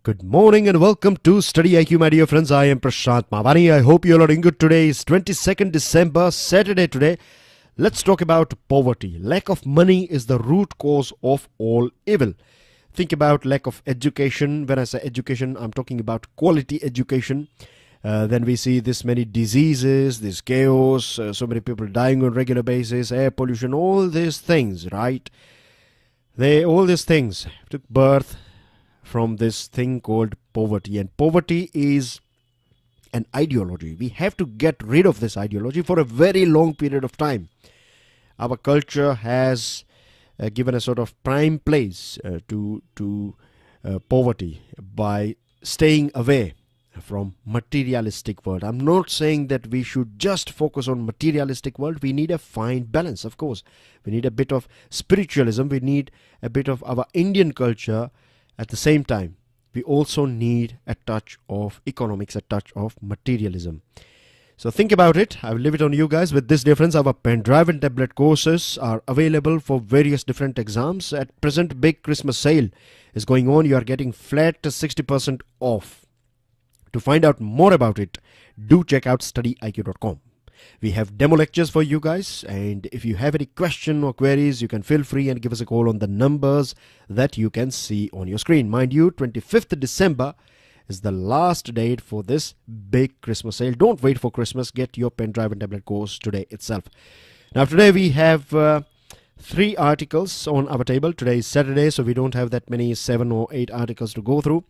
Good morning and welcome to Study IQ, my dear friends. I am Prashant Mavani. I hope you all are doing good today. It's 22nd December, Saturday today. Let's talk about poverty. Lack of money is the root cause of all evil. Think about lack of education. When I say education, I'm talking about quality education. Then we see this many diseases, this chaos, so many people dying on regular basis, air pollution, all these things, right? All these things took birth from this thing called poverty, and poverty is an ideology. We have to get rid of this ideology for a very long period of time. Our culture has given a sort of prime place to poverty by staying away from materialistic world. I'm not saying that we should just focus on materialistic world. We need a fine balance, of course. We need a bit of spiritualism. We need a bit of our Indian culture. At the same time, we also need a touch of economics, a touch of materialism. So think about it. I will leave it on you guys. With this difference, our pen drive and tablet courses are available for various different exams. At present, big Christmas sale is going on. You are getting flat 60% off. To find out more about it, do check out studyiq.com. We have demo lectures for you guys, and if you have any question or queries, you can feel free and give us a call on the numbers that you can see on your screen. Mind you, 25th December is the last date for this big Christmas sale. Don't wait for Christmas. Get your pen drive and tablet course today itself. Now today we have 3 articles on our table. Today is Saturday, so we don't have that many 7 or 8 articles to go through.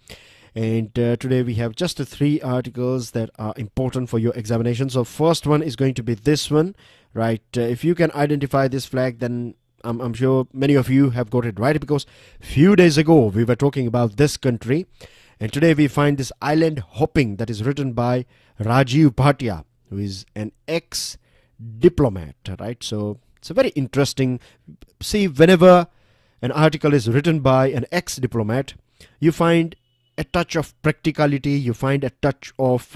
And today we have just 3 articles that are important for your examination. So first one is going to be this one, right? If you can identify this flag, then I'm sure many of you have got it right, because few days ago we were talking about this country, and today we find this island hopping that is written by Rajiv Bhatia, who is an ex-diplomat, right? So it's a very interesting. See, whenever an article is written by an ex-diplomat, you find a touch of practicality, you find a touch of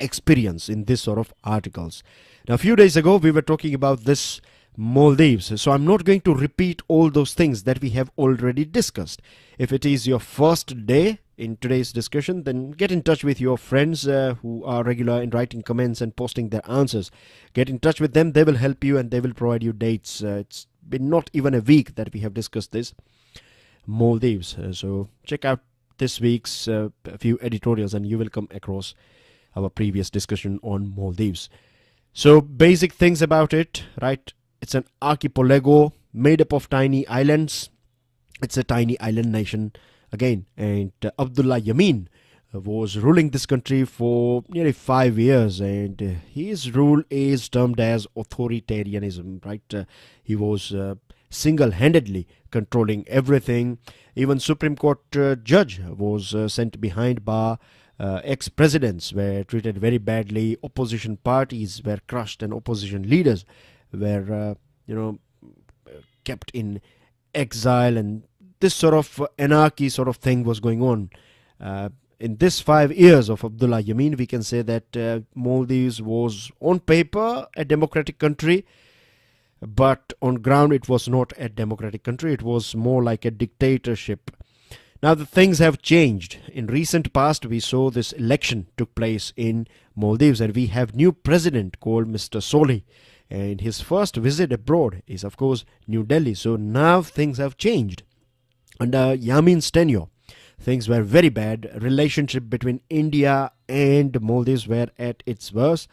experience in this sort of articles. Now, a few days ago, we were talking about this Maldives. So I'm not going to repeat all those things that we have already discussed. If it is your first day in today's discussion, then get in touch with your friends who are regular in writing comments and posting their answers. Get in touch with them. They will help you and they will provide you dates. It's been not even a week that we have discussed this Maldives. So check out this week's a few editorials and you will come across our previous discussion on Maldives. So basic things about it, right? It's an archipelago made up of tiny islands. It's a tiny island nation again, and Abdullah Yameen was ruling this country for nearly 5 years, and his rule is termed as authoritarianism, right? He was single-handedly controlling everything. Even Supreme Court judge was sent behind bar. Ex-presidents were treated very badly. Opposition parties were crushed, and opposition leaders were, kept in exile. And this sort of anarchy sort of thing was going on. In this 5 years of Abdullah Yameen, we can say that Maldives was on paper a democratic country, but on ground it was not a democratic country. It was more like a dictatorship. Now the things have changed. In recent past, we saw this election took place in Maldives, and we have new president called Mr. Solih, and his first visit abroad is of course New Delhi. So now things have changed. Under Yameen's tenure, things were very bad. Relationship between India and Maldives were at its worst.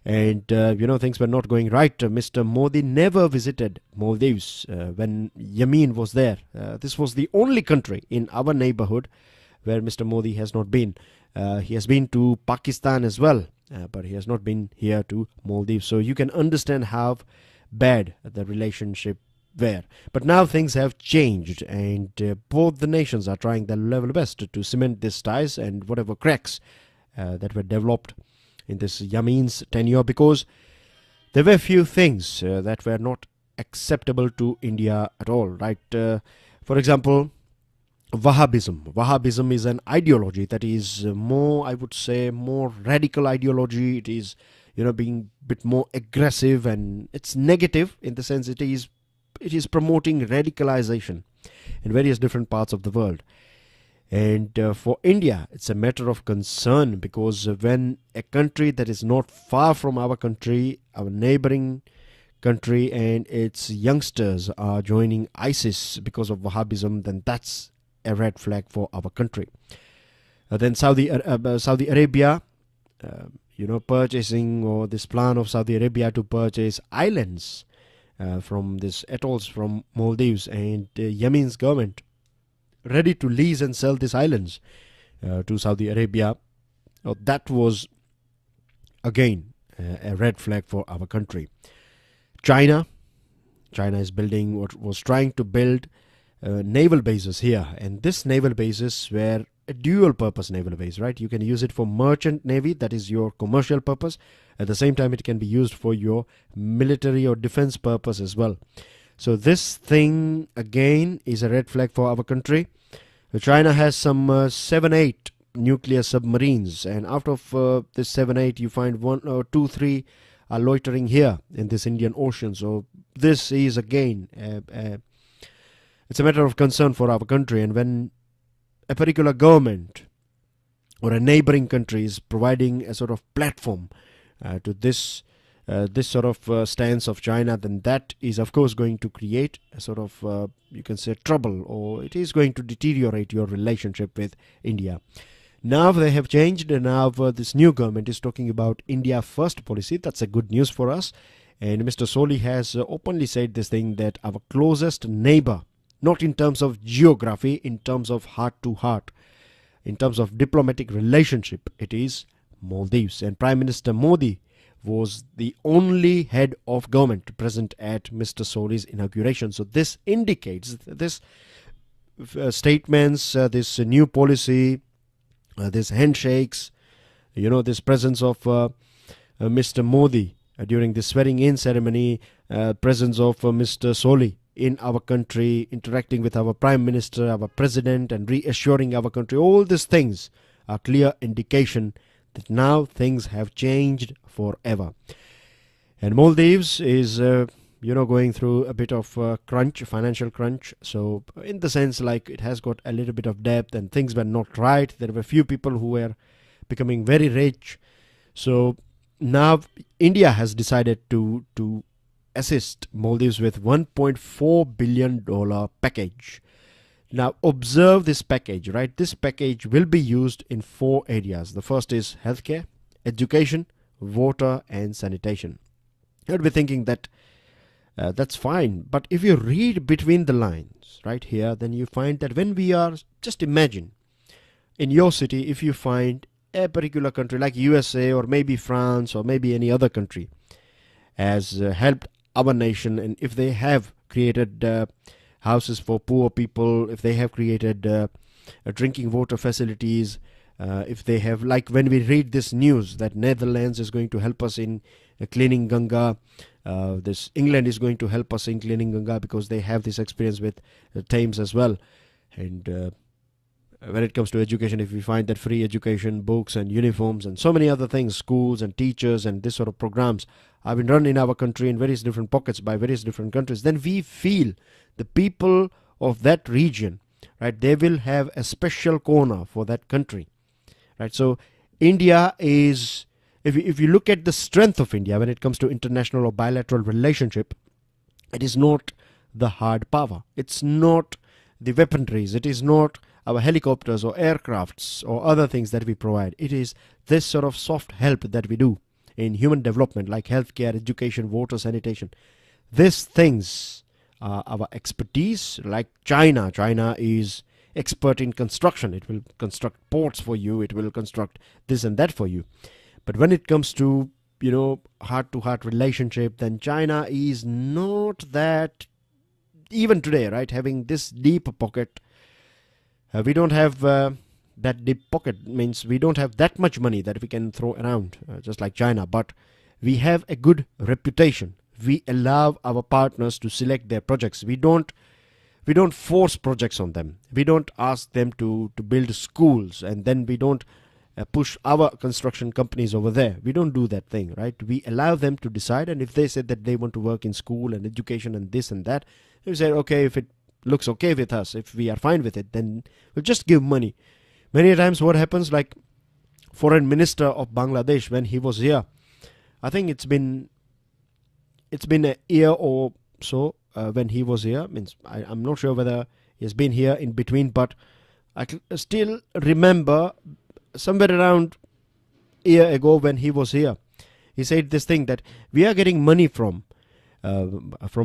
And, things were not going right. Mr. Modi never visited Maldives when Yameen was there. This was the only country in our neighborhood where Mr. Modi has not been. He has been to Pakistan as well, but he has not been here to Maldives. So you can understand how bad the relationship were. But now things have changed, and both the nations are trying their level best to cement these ties and whatever cracks that were developed in this Yameen's tenure, because there were few things that were not acceptable to India at all, right? For example, Wahhabism. Wahhabism is an ideology that is more, I would say, more radical ideology. It is, being a bit more aggressive, and it's negative in the sense it is promoting radicalization in various different parts of the world. And for India, it's a matter of concern, because when a country that is not far from our country, our neighboring country, and its youngsters are joining ISIS because of Wahhabism, then that's a red flag for our country. Then Saudi Arabia, purchasing, or this plan of Saudi Arabia to purchase islands from these atolls from Maldives, and Yemen's government ready to lease and sell these islands to Saudi Arabia. That was again a red flag for our country. China is building, what was trying to build naval bases here, and this naval bases were a dual purpose naval base, right? You can use it for merchant navy, that is your commercial purpose. At the same time, it can be used for your military or defense purpose as well. So this thing again is a red flag for our country. China has some 7-8 nuclear submarines, and out of this 7-8, you find 1 or 2, 3 are loitering here in this Indian Ocean. So this is again it's a matter of concern for our country. And when a particular government or a neighboring country is providing a sort of platform to this sort of stance of China, then that is of course going to create a sort of you can say trouble, or it is going to deteriorate your relationship with India. Now they have changed, and now this new government is talking about India first policy. That's a good news for us. And Mr. Soli has openly said this thing, that our closest neighbor, not in terms of geography, in terms of heart to heart, in terms of diplomatic relationship, it is Maldives. And Prime Minister Modi was the only head of government present at Mr. Soli's inauguration. So this indicates this statements, this new policy, these handshakes, this presence of Mr. Modi during the swearing-in ceremony, presence of Mr. Soli in our country, interacting with our Prime Minister, our President, and reassuring our country. All these things are clear indication that now things have changed forever. And Maldives is, going through a bit of crunch, financial crunch. So in the sense, like, it has got a little bit of debt and things were not right. There were few people who were becoming very rich. So now India has decided to assist Maldives with $1.4 billion package. Now observe this package, right? This package will be used in 4 areas. The first is healthcare, education, water, and sanitation. You'd be thinking that that's fine, but if you read between the lines right here, then you find that when we are, just imagine in your city, if you find a particular country like USA or maybe France or maybe any other country has helped our nation, and if they have created houses for poor people, if they have created drinking water facilities, if they have, like when we read this news that Netherlands is going to help us in cleaning Ganga, this England is going to help us in cleaning Ganga because they have this experience with Thames as well. And when it comes to education, if we find that free education, books and uniforms and so many other things, schools and teachers and this sort of programs have been run in our country in various different pockets by various different countries, then we feel the people of that region, right, they will have a special corner for that country, right? So India is, if you look at the strength of India when it comes to international or bilateral relationship, it is not the hard power, it's not the weaponries, it is not our helicopters or aircrafts or other things that we provide. It is this sort of soft help that we do in human development, like healthcare, education, water, sanitation. These things are our expertise. Like China is expert in construction. It will construct ports for you, it will construct this and that for you. But when it comes to, heart-to-heart relationship, then China is not that, even today, right, having this deep pocket. We don't have that deep pocket, means we don't have that much money that we can throw around, just like China. But we have a good reputation. We allow our partners to select their projects. We don't force projects on them. We don't ask them to build schools, and then we don't push our construction companies over there. We don't do that thing, right? We allow them to decide, and if they said that they want to work in school and education and this and that, we say, okay, if it looks okay with us, if we are fine with it, then we'll just give money. Many times what happens, like foreign minister of Bangladesh, when he was here, I think it's been a year or so when he was here. Means I'm not sure whether he's been here in between, but I still remember somewhere around a year ago when he was here, he said this thing that we are getting money from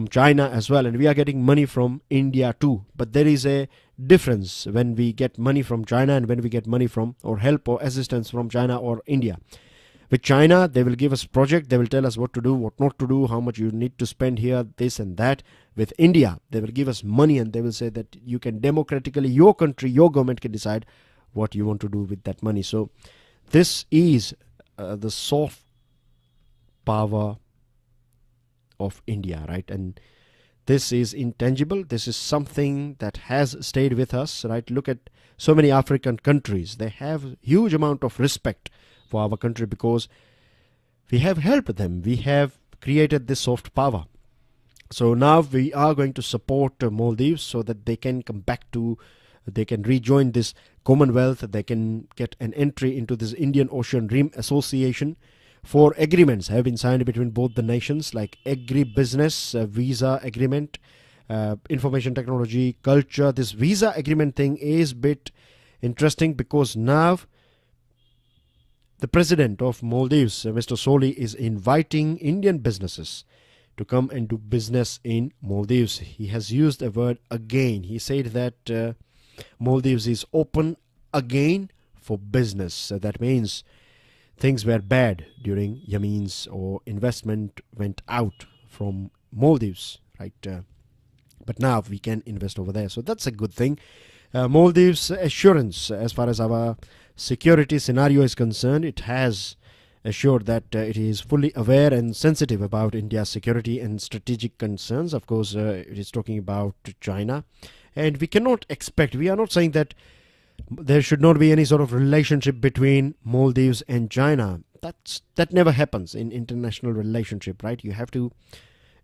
China as well, and we are getting money from India too. But there is a difference when we get money from China and when we get money from, or help or assistance from China or India. With China, they will give us project, they will tell us what to do, what not to do, how much you need to spend here, this and that. With India, they will give us money and they will say that you can democratically, your country, your government can decide what you want to do with that money. So this is the soft power of India, right? And this is intangible. This is something that has stayed with us, right? Look at so many African countries. They have huge amount of respect for our country because we have helped them. We have created this soft power. So now we are going to support Maldives so that they can come back to, they can rejoin this Commonwealth, they can get an entry into this Indian Ocean Rim Association. 4 agreements have been signed between both the nations, like agri-business, visa agreement, information technology, culture. This visa agreement thing is a bit interesting because now the president of Maldives, Mr. Soli, is inviting Indian businesses to come and do business in Maldives. He has used a word again. He said that Maldives is open again for business. So that means things were bad during Yameen's, or investment went out from Maldives, right? But now we can invest over there. So that's a good thing. Maldives assurance, as far as our security scenario is concerned, it has assured that it is fully aware and sensitive about India's security and strategic concerns. Of course, it is talking about China. And we cannot expect, we are not saying that there should not be any sort of relationship between Maldives and China. That never happens in international relationship, right? You have to,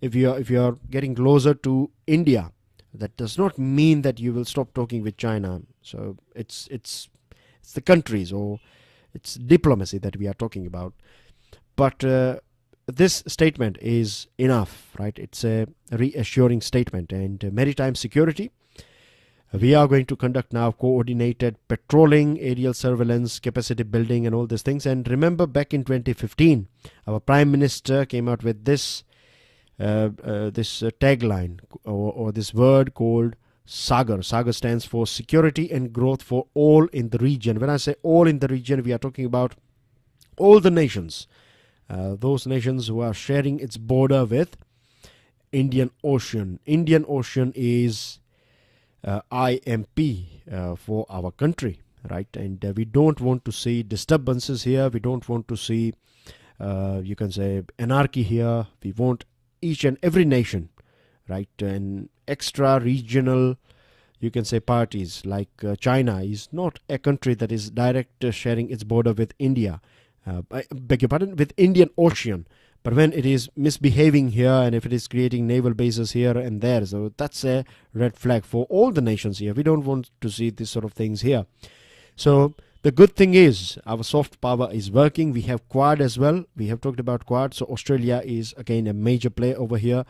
if you are getting closer to India, that does not mean that you will stop talking with China. So it's the countries, or it's diplomacy that we are talking about. But this statement is enough, right? It's a reassuring statement. And maritime security, we are going to conduct now coordinated patrolling, aerial surveillance, capacity building, and all these things. And remember, back in 2015, our Prime Minister came out with this tagline, or this word called SAGAR. SAGAR stands for Security and Growth for All in the Region. When I say all in the region, we are talking about all the nations, those nations who are sharing its border with Indian Ocean. Indian Ocean is IMP for our country, right? And we don't want to see disturbances here. We don't want to see, you can say, anarchy here. We want each and every nation, right? And extra regional, you can say, parties like China is not a country that is direct sharing its border with India. I beg your pardon, with Indian Ocean. But when it is misbehaving here, and if it is creating naval bases here and there, so that's a red flag for all the nations here. We don't want to see this sort of things here. So the good thing is our soft power is working. We have Quad as well. We have talked about Quad. So Australia is again a major player over here.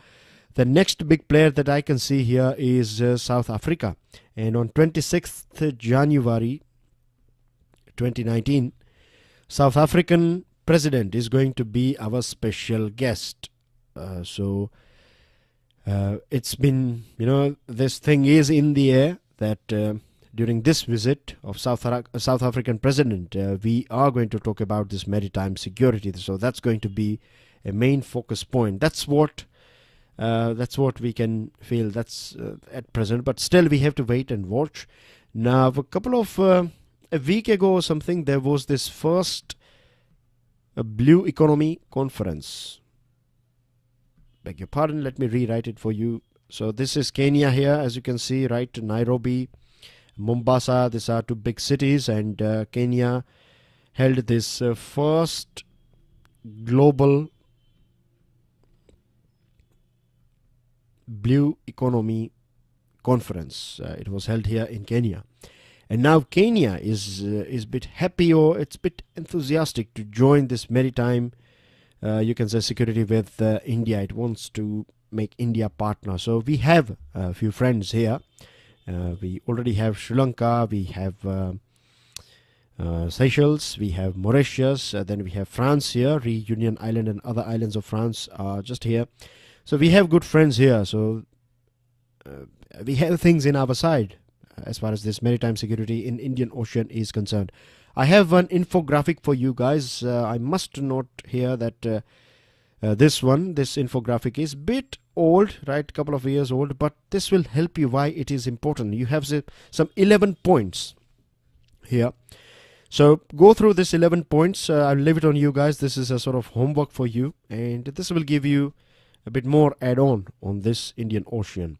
The next big player that I can see here is South Africa. And on 26th January 2019, South African president is going to be our special guest. So it's been, this thing is in the air that during this visit of South African president, we are going to talk about this maritime security. So that's going to be a main focus point. That's what we can feel. That's at present. But still, we have to wait and watch. Now, a week ago or something, there was this first Blue Economy Conference. Beg your pardon, let me rewrite it for you. So this is Kenya here, as you can see, right? Nairobi, Mombasa, these are 2 big cities, and Kenya held this first global Blue Economy conference. It was held here in Kenya. And now Kenya is a bit happy, or it's a bit enthusiastic to join this maritime, you can say, security with India. It wants to make India partner. So we have a few friends here. We already have Sri Lanka, we have Seychelles, we have Mauritius, then we have France here. Reunion Island and other islands of France are just here. So we have good friends here. So we have things in our side as far as this maritime security in Indian Ocean is concerned. I have one infographic for you guys. I must note here that this infographic is a bit old, right? Couple of years old, but this will help you why it is important. You have some 11 points here. So go through this 11 points. I'll leave it on you guys. This is a sort of homework for you, and this will give you a bit more add-on on this Indian Ocean.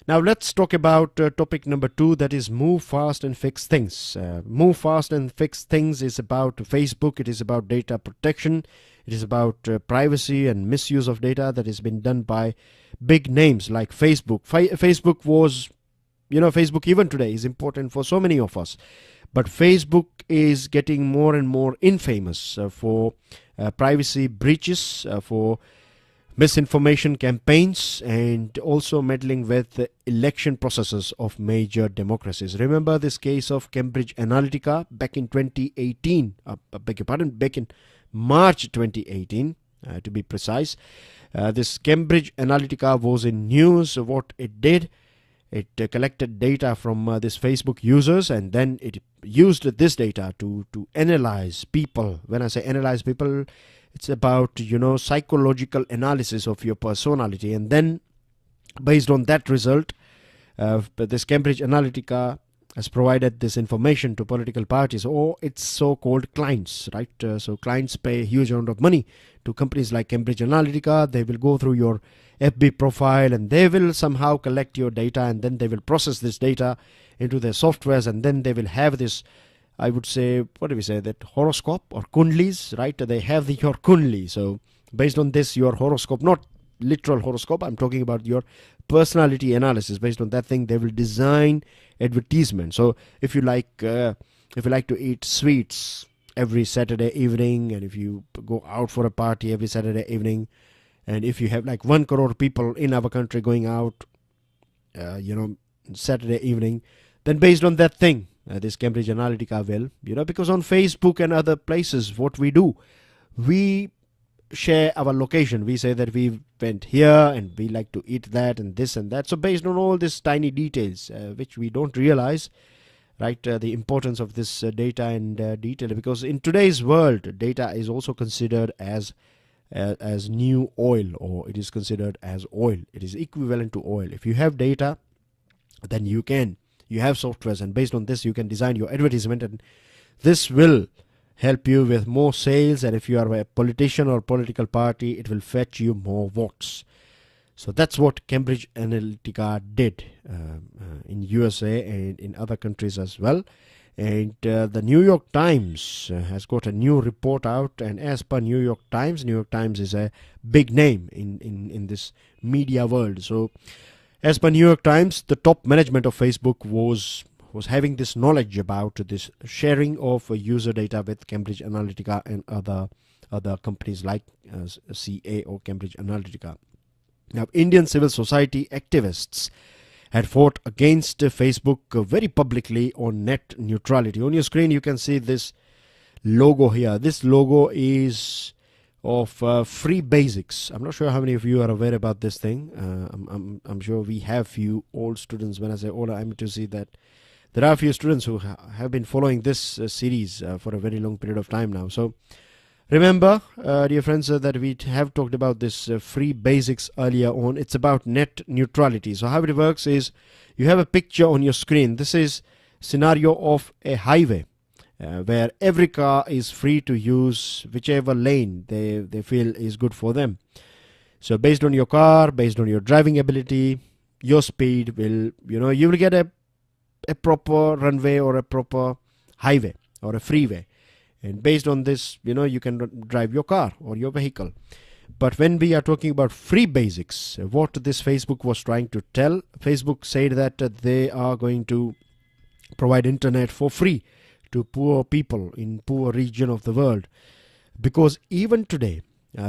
Now let's talk about topic number 2, that is move fast and fix things. Move fast and fix things is about Facebook. It is about data protection. It is about privacy and misuse of data that has been done by big names like Facebook. Facebook was, Facebook even today is important for so many of us. But Facebook is getting more and more infamous for privacy breaches, for misinformation campaigns, and also meddling with the election processes of major democracies. Remember this case of Cambridge Analytica back in 2018, back in March 2018 to be precise. This Cambridge Analytica was in news. What it did, it collected data from this Facebook users, and then it used this data to analyze people. When I say analyze people, it's about, psychological analysis of your personality. And then based on that result, this Cambridge Analytica has provided this information to political parties or its so-called clients, right? So clients pay a huge amount of money to companies like Cambridge Analytica. They will go through your FB profile and they will somehow collect your data, and then they will process this data into their softwares, and then they will have this, I would say, what do we say, that horoscope or kundlis, right? They have your kundli. So based on this, your horoscope, not literal horoscope, I'm talking about your personality analysis. Based on that thing, they will design advertisement. So if you like to eat sweets every Saturday evening, and if you go out for a party every Saturday evening, and if you have like 1 crore people in our country going out, Saturday evening, then based on that thing, this Cambridge Analytica will, because on Facebook and other places, what we do, we share our location. We say that we went here and we like to eat that and this and that. So based on all these tiny details, which we don't realize, right, the importance of this data and detail, because in today's world, data is also considered as new oil, or it is considered as oil. It is equivalent to oil. If you have data, then you have softwares, and based on this you can design your advertisement, and this will help you with more sales. And if you are a politician or political party, it will fetch you more votes. So that's what Cambridge Analytica did in USA and in other countries as well. And the New York Times has got a new report out, and as per New York Times is a big name in this media world. So as per New York Times, the top management of Facebook was having this knowledge about this sharing of user data with Cambridge Analytica and other companies like CA or Cambridge Analytica. Now, Indian civil society activists had fought against Facebook very publicly on net neutrality. On your screen, you can see this logo here. This logo is of Free Basics. I'm not sure how many of you are aware about this thing. I'm sure we have few old students. When I say old, I mean to see that there are a few students who have been following this series for a very long period of time now. So remember, dear friends, that we have talked about this Free Basics earlier on. It's about net neutrality. So how it works is, you have a picture on your screen. This is scenario of a highway where every car is free to use whichever lane they feel is good for them. So based on your car, based on your driving ability, your speed will, you will get a proper runway or a proper highway or a freeway. And based on this, you can drive your car or your vehicle. But when we are talking about free basics, what this Facebook was trying to tell, Facebook said that they are going to provide internet for free to poor people in poor region of the world. Because even today,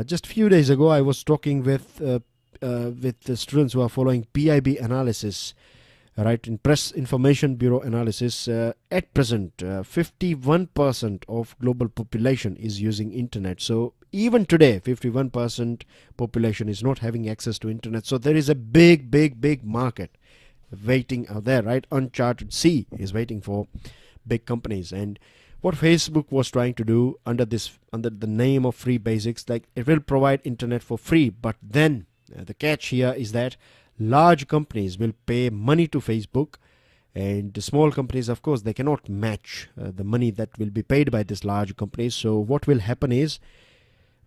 just few days ago, I was talking with the students who are following PIB analysis, right, in Press Information Bureau analysis. At present, 51% of global population is using internet. So even today, 51% population is not having access to internet. So there is a big market waiting out there, right? Uncharted sea is waiting for big companies. And what Facebook was trying to do under the name of free basics, like it will provide internet for free, but then the catch here is that large companies will pay money to Facebook, and the small companies, of course, they cannot match the money that will be paid by this large companies. So what will happen is,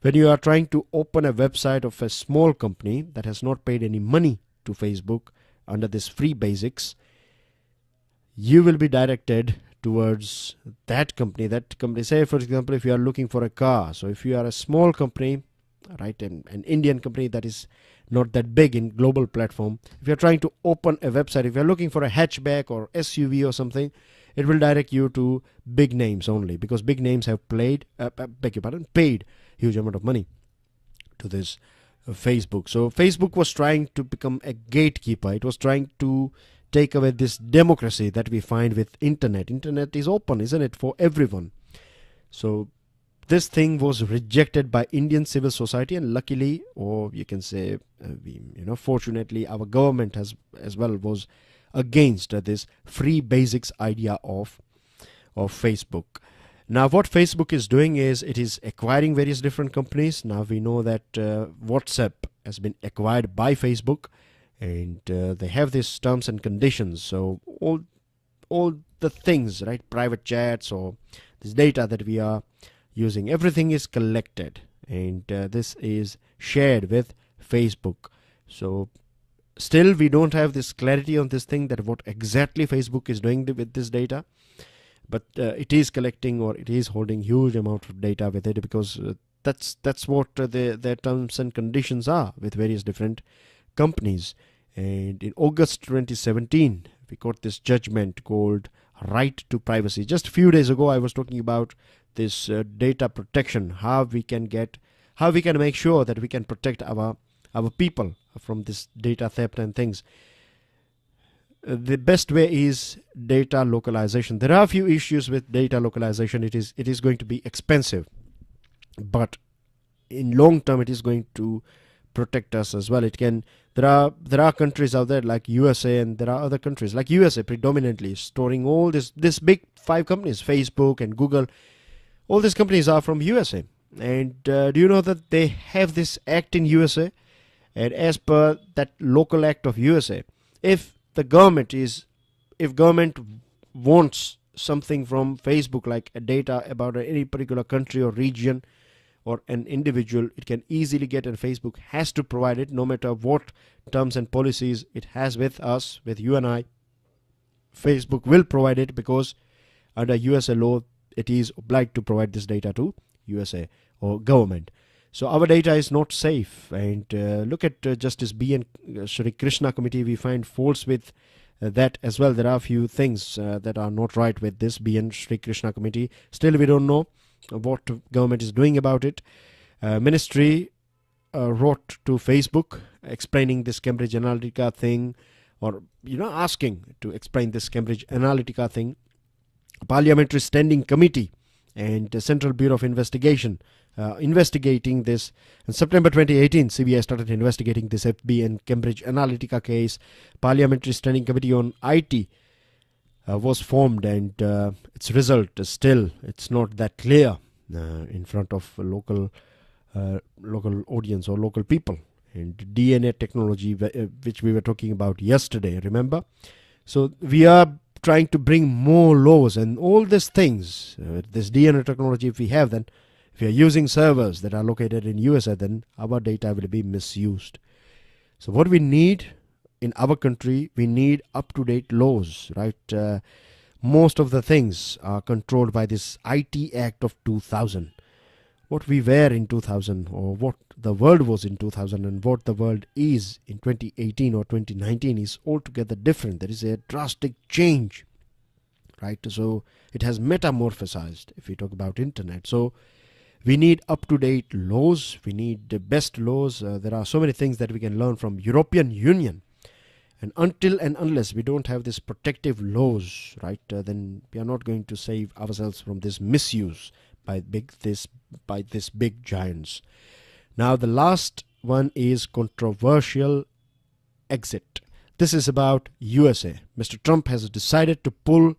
when you are trying to open a website of a small company that has not paid any money to Facebook under this free basics, you will be directed towards that company. Say, for example, if you are looking for a car, so if you are a small company, right, an Indian company that is not that big in global platform, if you're trying to open a website, if you're looking for a hatchback or SUV or something, it will direct you to big names only, because big names have paid huge amount of money to this Facebook. So Facebook was trying to become a gatekeeper. It was trying to take away this democracy that we find with internet. Internet is open, isn't it, for everyone. So this thing was rejected by Indian civil society, and luckily, or you can say, fortunately, our government has as well was against this free basics idea of Facebook. Now, what Facebook is doing is it is acquiring various different companies. Now we know that WhatsApp has been acquired by Facebook, and they have these terms and conditions. So all the things, right, private chats or this data that we are using, everything is collected, and this is shared with Facebook. So still we don't have this clarity on this thing, that what exactly Facebook is doing with this data, but it is collecting, or it is holding huge amount of data with it, because that's what their terms and conditions are with various different companies. And in August 2017, we got this judgment called right to privacy. Just a few days ago, I was talking about this data protection, how we can make sure that we can protect our people from this data theft and things. The best way is data localization. There are a few issues with data localization. It is going to be expensive, but in long term it is going to protect us as well. It can. There are countries out there like USA, and there are other countries like USA predominantly storing all this big 5 companies, Facebook and Google. All these companies are from USA, and do you know that they have this act in USA? And as per that local act of USA, if government wants something from Facebook, like a data about any particular country or region or an individual, it can easily get, and Facebook has to provide it, no matter what terms and policies it has with us, with you and I. Facebook will provide it, because under USA law, it is obliged to provide this data to USA or government. So our data is not safe. And look at Justice B.N. Sri Krishna committee. We find faults with that as well. There are a few things that are not right with this B.N. Sri Krishna committee. Still, we don't know what government is doing about it. Ministry wrote to Facebook explaining this Cambridge Analytica thing, or asking to explain this Cambridge Analytica thing. Parliamentary Standing Committee and the Central Bureau of Investigation investigating this. In September 2018, CBI started investigating this FB and Cambridge Analytica case. Parliamentary Standing Committee on IT was formed, and its result is still, it's not that clear in front of local audience or local people. And DNA technology, which we were talking about yesterday, remember? So we are trying to bring more laws and all these things. This DNA technology, if we have, then if we are using servers that are located in USA, then our data will be misused. So what we need in our country, we need up-to-date laws, right? Most of the things are controlled by this IT Act of 2000. what we were in 2000, or what the world was in 2000 and what the world is in 2018 or 2019 is altogether different. There is a drastic change, right? So it has metamorphosized if we talk about internet. So we need up-to-date laws. We need the best laws. There are so many things that we can learn from European Union. And until and unless we don't have this protective laws, right, then we are not going to save ourselves from this misuse by this big giants. Now the last one is controversial exit. This is about USA. Mr. Trump has decided to pull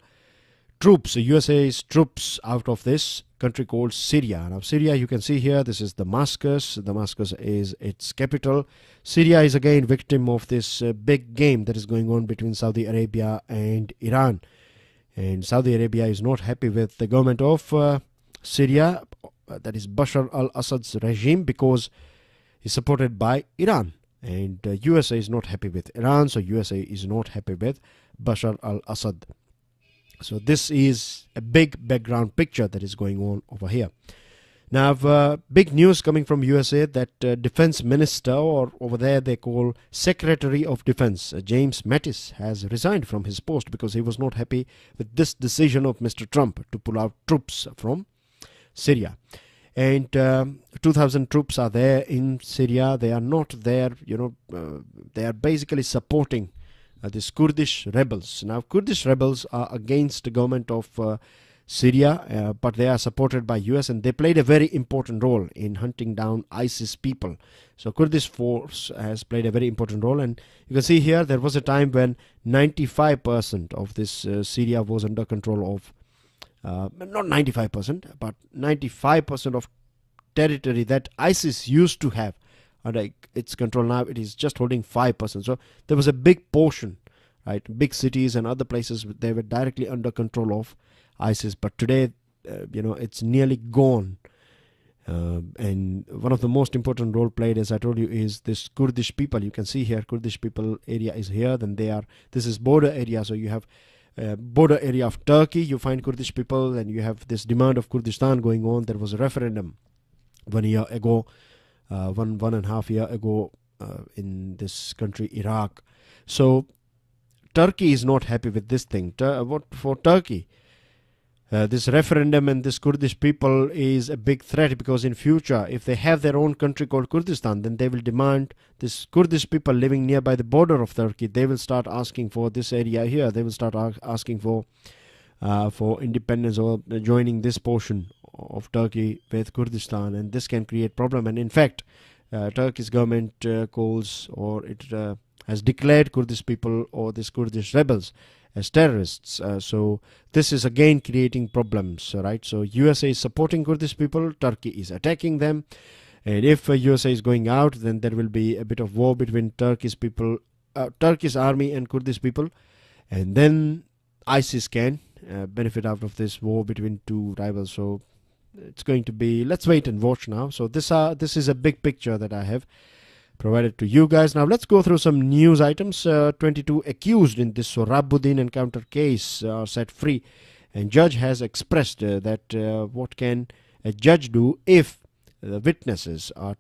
troops, USA's troops, out of this country called Syria. Now Syria, you can see here, this is Damascus. Damascus is its capital. Syria is again victim of this big game that is going on between Saudi Arabia and Iran. And Saudi Arabia is not happy with the government of Syria, that is Bashar al-Assad's regime, because he's supported by Iran. And USA is not happy with Iran, so USA is not happy with Bashar al-Assad. So this is a big background picture that is going on over here. Now, big news coming from USA that defense minister, or over there they call Secretary of Defense, James Mattis, has resigned from his post because he was not happy with this decision of Mr. Trump to pull out troops from Syria. And 2,000 troops are there in Syria. They are not there, they are basically supporting these Kurdish rebels. Now, Kurdish rebels are against the government of Syria, but they are supported by US, and they played a very important role in hunting down ISIS people. So Kurdish force has played a very important role, and you can see here there was a time when 95% of this Syria was under control of, not 95%, but 95% of territory that ISIS used to have under its control. Now it is just holding 5%. So there was a big portion, right? Big cities and other places, they were directly under control of ISIS. But today, it's nearly gone. And one of the most important role played, as I told you, is this Kurdish people. You can see here, Kurdish people area is here. Then this is border area. So you have border area of Turkey. You find Kurdish people, and you have this demand of Kurdistan going on. There was a referendum 1 year ago. One and a half year ago in this country, Iraq. So Turkey is not happy with this thing. What for Turkey? This referendum and this Kurdish people is a big threat, because in future, if they have their own country called Kurdistan, then they will demand this Kurdish people living nearby the border of Turkey. They will start asking for this area here. They will start asking for independence, or joining this portion of Turkey with Kurdistan, and this can create problem. And in fact, Turkey's government calls, or it has declared Kurdish people or these Kurdish rebels as terrorists. So this is again creating problems, right? So USA is supporting Kurdish people, Turkey is attacking them, and if USA is going out, then there will be a bit of war between Turkish people, Turkish army and Kurdish people, and then ISIS can benefit out of this war between two rivals. So it's going to be, let's wait and watch now. So this is a big picture that I have provided to you guys. Now let's go through some news items. 22 accused in this Sohrabuddin encounter case are set free, and judge has expressed that what can a judge do if the witnesses are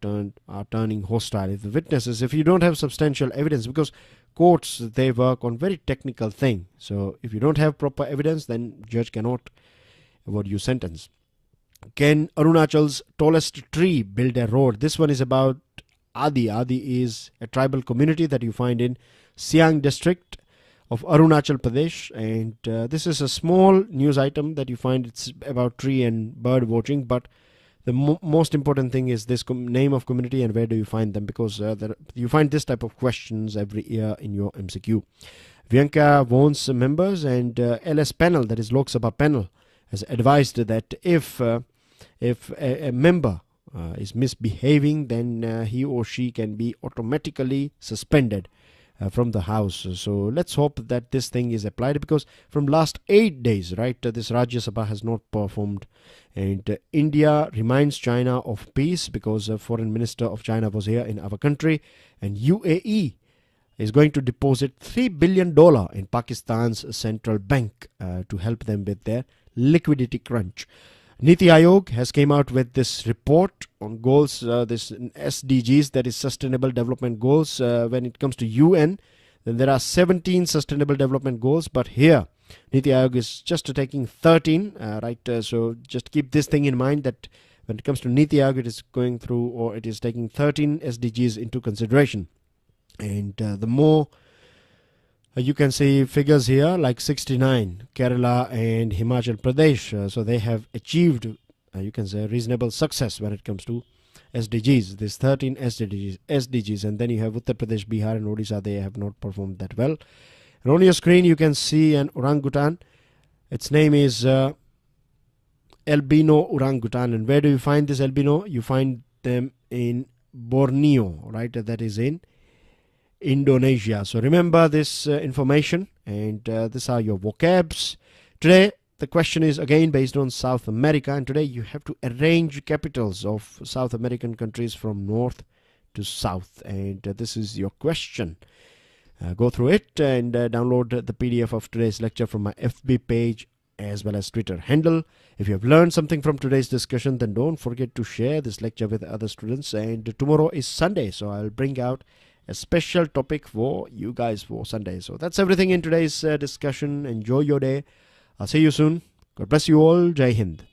turning hostile. If you don't have substantial evidence, because courts, they work on very technical thing. So if you don't have proper evidence, then judge cannot award you sentence. Can Arunachal's tallest tree build a road? This one is about Adi. Adi is a tribal community that you find in Siang district of Arunachal Pradesh, and this is a small news item that you find. It's about tree and bird watching, but the most important thing is this name of community and where do you find them, because you find this type of questions every year in your MCQ. Vyanka warns members, and LS panel, that is Lok Sabha panel, has advised that if a member is misbehaving, then he or she can be automatically suspended from the house. So let's hope that this thing is applied, because from last 8 days, right, this Rajya Sabha has not performed. And India reminds China of peace, because a foreign minister of China was here in our country, and UAE is going to deposit $3 billion in Pakistan's central bank to help them with their liquidity crunch. Niti Aayog has came out with this report on goals, this SDGs, that is Sustainable Development Goals. When it comes to UN, then there are 17 Sustainable Development Goals, but here Niti Aayog is just taking 13, right? So just keep this thing in mind, that when it comes to Niti Aayog, it is going through, or it is taking 13 SDGs into consideration. And the more you can see figures here like 69, Kerala and Himachal Pradesh. So they have achieved, you can say, reasonable success when it comes to SDGs. This 13 SDGs. And then you have Uttar Pradesh, Bihar and Odisha. They have not performed that well. And on your screen, you can see an orangutan. Its name is albino orangutan. And where do you find this albino? You find them in Borneo, right? That is in Indonesia. So remember this information, and these are your vocabs. Today the question is again based on South America, and today you have to arrange capitals of South American countries from north to south, and this is your question. Go through it and download the PDF of today's lecture from my FB page as well as Twitter handle. If you have learned something from today's discussion, then don't forget to share this lecture with other students. And tomorrow is Sunday, so I'll bring out a special topic for you guys for Sunday. So that's everything in today's discussion. Enjoy your day. I'll see you soon. God bless you all. Jai Hind.